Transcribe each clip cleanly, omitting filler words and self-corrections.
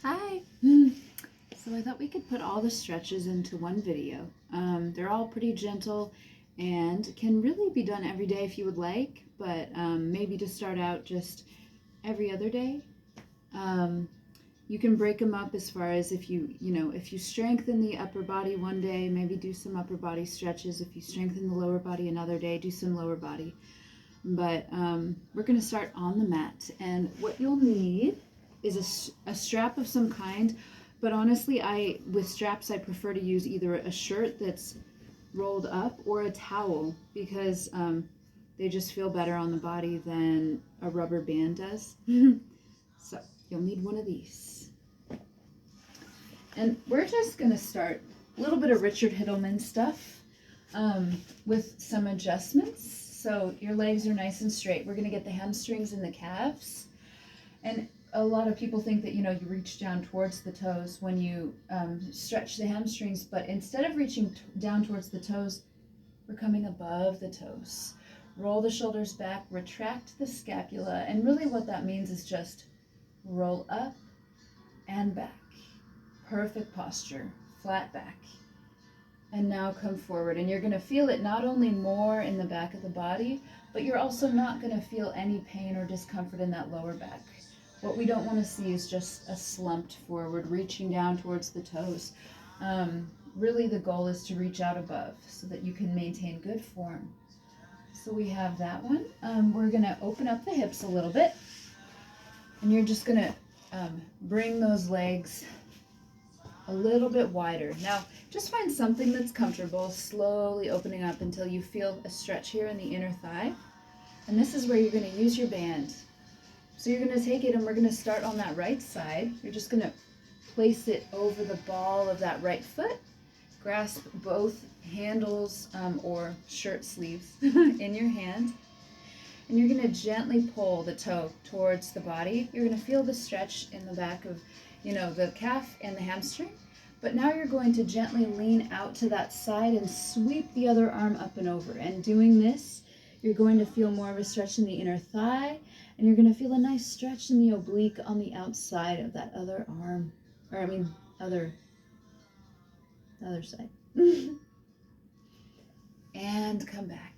Hi. So I thought we could put all the stretches into one video. They're all pretty gentle and can really be done every day if you would like, but maybe to start out just every other day. You can break them up as far as if if you strengthen the upper body one day, maybe do some upper body stretches. If you strengthen the lower body another day, do some lower body. But we're going to start on the mat, and what you'll need is a strap of some kind. But honestly, with straps I prefer to use either a shirt that's rolled up or a towel, because they just feel better on the body than a rubber band does. So you'll need one of these, and we're just going to start a little bit of Richard Hittleman stuff with some adjustments. So your legs are nice and straight. We're going to get the hamstrings and the calves. And a lot of people think that, you reach down towards the toes when you stretch the hamstrings, but instead of reaching down towards the toes, we're coming above the toes. Roll the shoulders back, retract the scapula, and really what that means is just roll up and back. Perfect posture, flat back. And now come forward, and you're going to feel it not only more in the back of the body, but you're also not going to feel any pain or discomfort in that lower back. What we don't want to see is just a slumped forward, reaching down towards the toes. Really the goal is to reach out above so that you can maintain good form. So we have that one. We're going to open up the hips a little bit, and you're just going to bring those legs a little bit wider. Now, just find something that's comfortable, slowly opening up until you feel a stretch here in the inner thigh. And this is where you're going to use your band. So you're going to take it, and we're going to start on that right side. You're just going to place it over the ball of that right foot. Grasp both handles or shirt sleeves in your hand. And you're going to gently pull the toe towards the body. You're going to feel the stretch in the back of the calf and the hamstring. But now you're going to gently lean out to that side and sweep the other arm up and over. And doing this, you're going to feel more of a stretch in the inner thigh, and you're going to feel a nice stretch in the oblique on the outside of that other arm. The other side. And come back.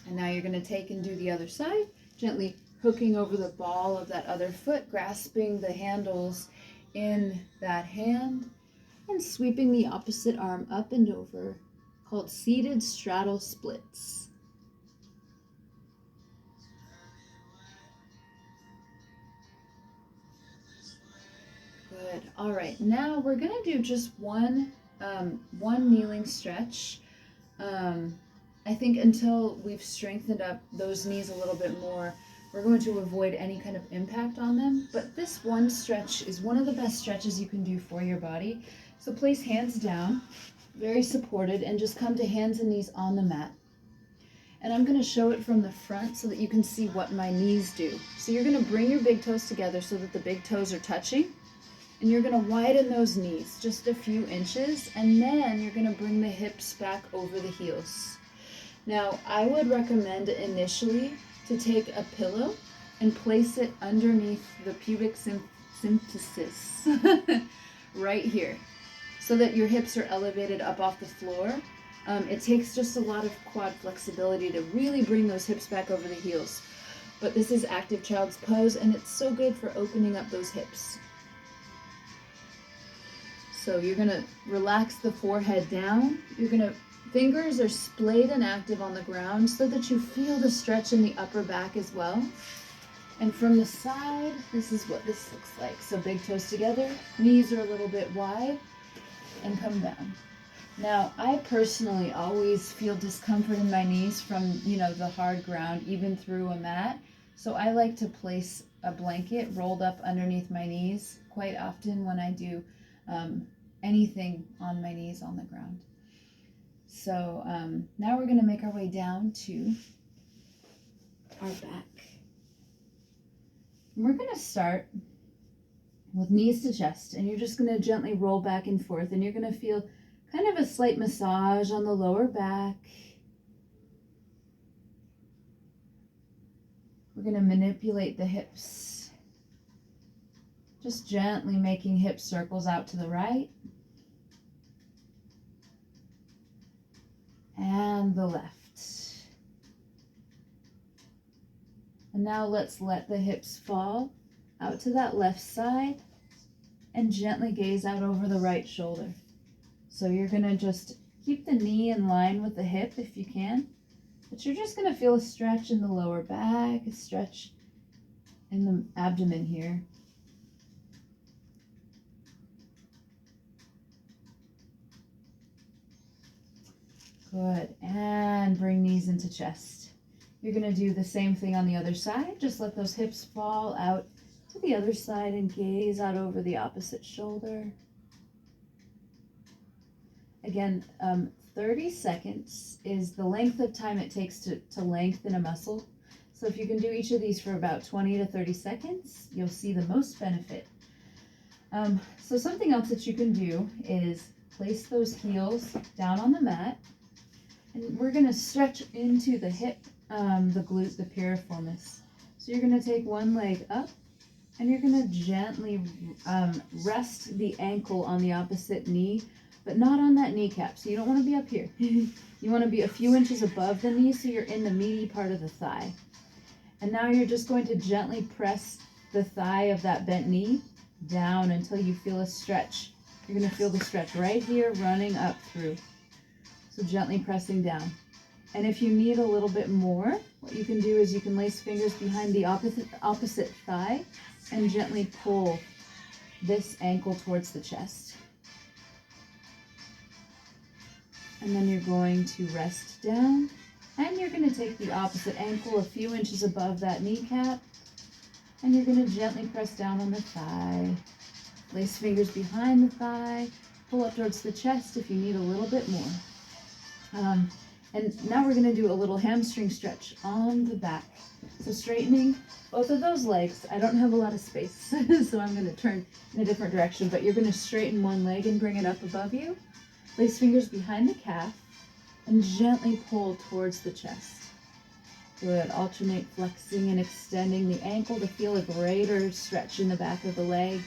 And now you're going to take and do the other side, gently hooking over the ball of that other foot, grasping the handles in that hand, and sweeping the opposite arm up and over, called seated straddle splits. Good. All right. Now we're going to do just one kneeling stretch. I think until we've strengthened up those knees a little bit more, we're going to avoid any kind of impact on them. But this one stretch is one of the best stretches you can do for your body. So place hands down, very supported, and just come to hands and knees on the mat. And I'm going to show it from the front so that you can see what my knees do. So you're going to bring your big toes together so that the big toes are touching. And you're going to widen those knees just a few inches. And then you're going to bring the hips back over the heels. Now, I would recommend initially to take a pillow and place it underneath the pubic symphysis, right here, so that your hips are elevated up off the floor. It takes just a lot of quad flexibility to really bring those hips back over the heels. But this is active child's pose, and it's so good for opening up those hips. So you're going to relax the forehead down. Fingers are splayed and active on the ground so that you feel the stretch in the upper back as well. And from the side, this is what this looks like. So big toes together, knees are a little bit wide, and come down. Now, I personally always feel discomfort in my knees from, the hard ground, even through a mat. So I like to place a blanket rolled up underneath my knees quite often when I do anything on my knees on the ground. So now we're going to make our way down to our back. And we're going to start with knees to chest, and you're just going to gently roll back and forth, and you're going to feel kind of a slight massage on the lower back. We're going to manipulate the hips Just gently making hip circles out to the right and the left. And now let's let the hips fall out to that left side and gently gaze out over the right shoulder. So you're gonna just keep the knee in line with the hip if you can, but you're just gonna feel a stretch in the lower back, a stretch in the abdomen here. Good, and bring knees into chest. You're gonna do the same thing on the other side. Just let those hips fall out to the other side and gaze out over the opposite shoulder. Again, 30 seconds is the length of time it takes to lengthen a muscle. So if you can do each of these for about 20 to 30 seconds, you'll see the most benefit. So something else that you can do is place those heels down on the mat, and we're gonna stretch into the hip, the glute, the piriformis. So you're gonna take one leg up, and you're gonna gently rest the ankle on the opposite knee, but not on that kneecap. So you don't want to be up here. You want to be a few inches above the knee, so you're in the meaty part of the thigh. And now you're just going to gently press the thigh of that bent knee down until you feel a stretch. You're going to feel the stretch right here running up through. So gently pressing down. And if you need a little bit more, what you can do is you can lace fingers behind the opposite thigh and gently pull this ankle towards the chest. And then you're going to rest down, and you're going to take the opposite ankle a few inches above that kneecap, and you're going to gently press down on the thigh. Lace fingers behind the thigh, pull up towards the chest if you need a little bit more. And now we're going to do a little hamstring stretch on the back. So straightening both of those legs. I don't have a lot of space, so I'm going to turn in a different direction, but you're going to straighten one leg and bring it up above you. Lace fingers behind the calf and gently pull towards the chest. Good. Alternate flexing and extending the ankle to feel a greater stretch in the back of the leg.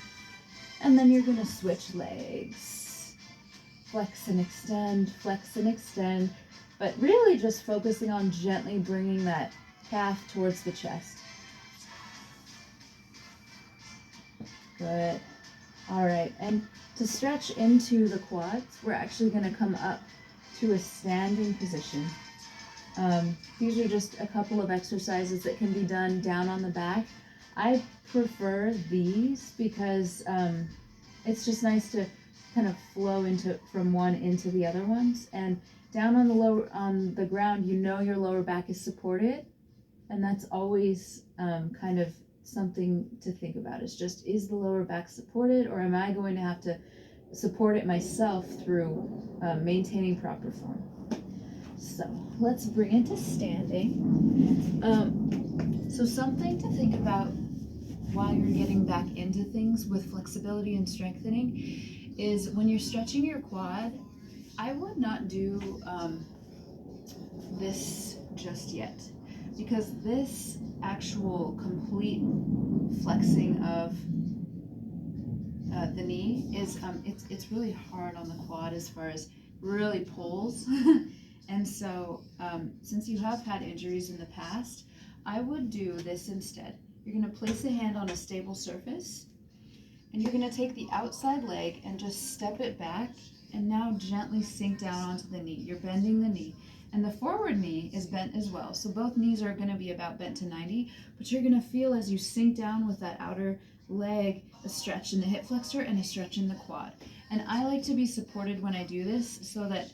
And then you're going to switch legs. Flex and extend, but really just focusing on gently bringing that calf towards the chest. Good. All right, and to stretch into the quads, we're actually going to come up to a standing position. These are just a couple of exercises that can be done down on the back. I prefer these because it's just nice to kind of flow from one into the other ones. And down on the ground, you know your lower back is supported, and that's always kind of something to think about. Is the lower back supported, or am I going to have to support it myself through maintaining proper form? So let's bring it to standing. So something to think about while you're getting back into things with flexibility and strengthening is when you're stretching your quad, I would not do this just yet, because this actual complete flexing of the knee is it's really hard on the quad as far as really pulls. And so since you have had injuries in the past, I would do this instead. You're going to place a hand on a stable surface, and you're going to take the outside leg and just step it back, and now gently sink down onto the knee. You're bending the knee, and the forward knee is bent as well. So both knees are going to be about bent to 90, but you're going to feel as you sink down with that outer leg a stretch in the hip flexor and a stretch in the quad. And I like to be supported when I do this so that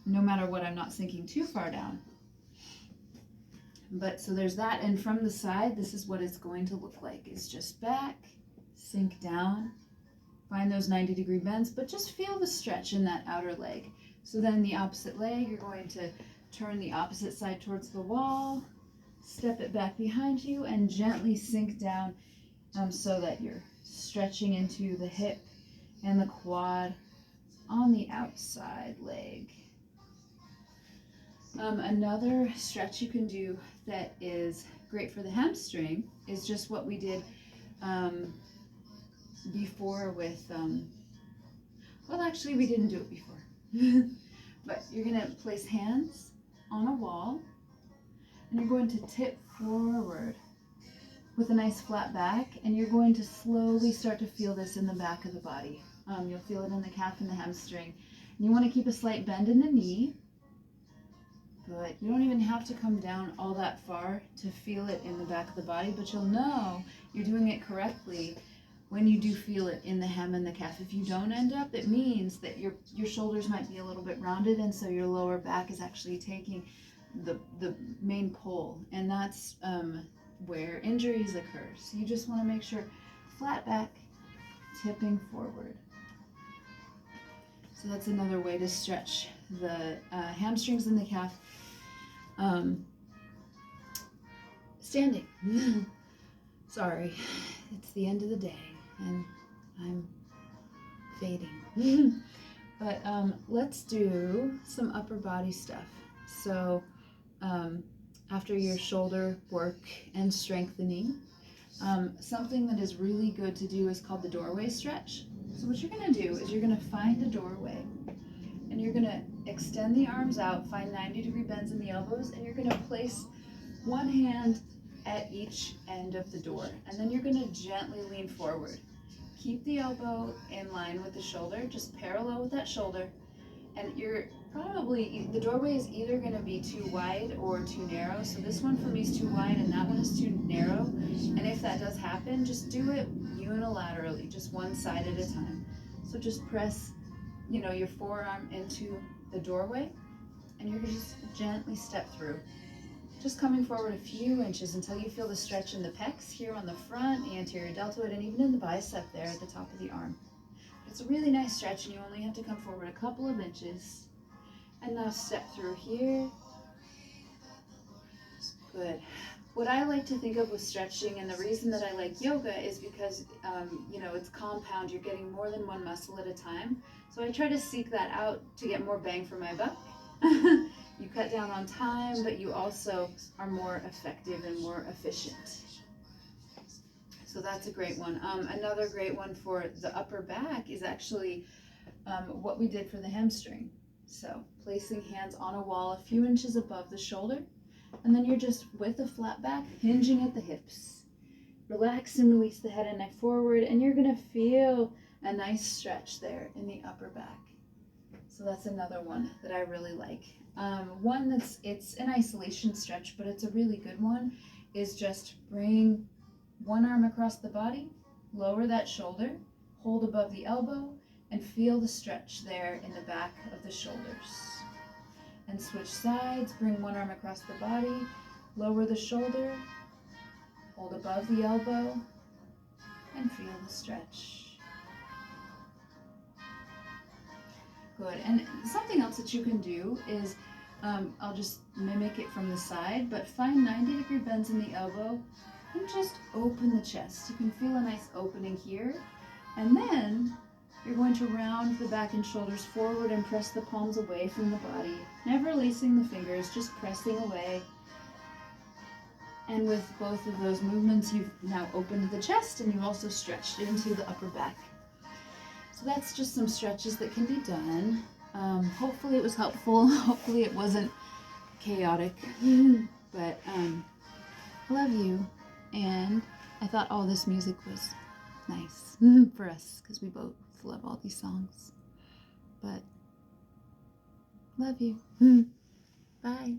no matter what, I'm not sinking too far down. But so there's that, and from the side, this is what it's going to look like. It's just back, sink down, find those 90-degree bends, but just feel the stretch in that outer leg. So then the opposite leg, you're going to turn the opposite side towards the wall, step it back behind you, and gently sink down so that you're stretching into the hip and the quad on the outside leg. Another stretch you can do that is great for the hamstring is just what we did before with, well, actually we didn't do it before. But you're gonna place hands on a wall and you're going to tip forward with a nice flat back, and you're going to slowly start to feel this in the back of the body. You'll feel it in the calf and the hamstring. And you want to keep a slight bend in the knee. Good. You don't even have to come down all that far to feel it in the back of the body, but you'll know you're doing it correctly when you do feel it in the hem and the calf. If you don't end up, it means that your shoulders might be a little bit rounded, and so your lower back is actually taking the main pull, and that's where injuries occur. So you just want to make sure flat back, tipping forward. So that's another way to stretch the hamstrings and the calf. Standing. Sorry, it's the end of the day and I'm fading. But let's do some upper body stuff. So after your shoulder work and strengthening, something that is really good to do is called the doorway stretch. So what you're going to do is you're going to find a doorway and you're going to extend the arms out, find 90-degree bends in the elbows, and you're going to place one hand at each end of the door, and then you're going to gently lean forward. Keep the elbow in line with the shoulder, just parallel with that shoulder, and you're probably, the doorway is either going to be too wide or too narrow. So this one for me is too wide and that one is too narrow, and if that does happen, just do it unilaterally, just one side at a time. So just press, your forearm into the doorway, and you're going to just gently step through, just coming forward a few inches until you feel the stretch in the pecs here on the front, the anterior deltoid, and even in the bicep there at the top of the arm. It's a really nice stretch, and you only have to come forward a couple of inches. And now step through here. Good. What I like to think of with stretching, and the reason that I like yoga, is because, it's compound. You're getting more than one muscle at a time. So I try to seek that out to get more bang for my buck. You cut down on time, but you also are more effective and more efficient. So that's a great one. Another great one for the upper back is actually what we did for the hamstring. So placing hands on a wall a few inches above the shoulder, and then you're just with a flat back, hinging at the hips. Relax and release the head and neck forward, and you're going to feel a nice stretch there in the upper back. So that's another one that I really like. One it's an isolation stretch, but it's a really good one, is just bring one arm across the body, lower that shoulder, hold above the elbow, and feel the stretch there in the back of the shoulders. And switch sides, bring one arm across the body, lower the shoulder, hold above the elbow, and feel the stretch. Good. And something else that you can do is, I'll just mimic it from the side, but find 90-degree bends in the elbow and just open the chest. You can feel a nice opening here. And then you're going to round the back and shoulders forward and press the palms away from the body. Never releasing the fingers, just pressing away. And with both of those movements, you've now opened the chest and you've also stretched into the upper back. So that's just some stretches that can be done. Hopefully it was helpful. Hopefully it wasn't chaotic. But I love you. And I thought all this music was nice for us because we both love all these songs. But love you. Bye.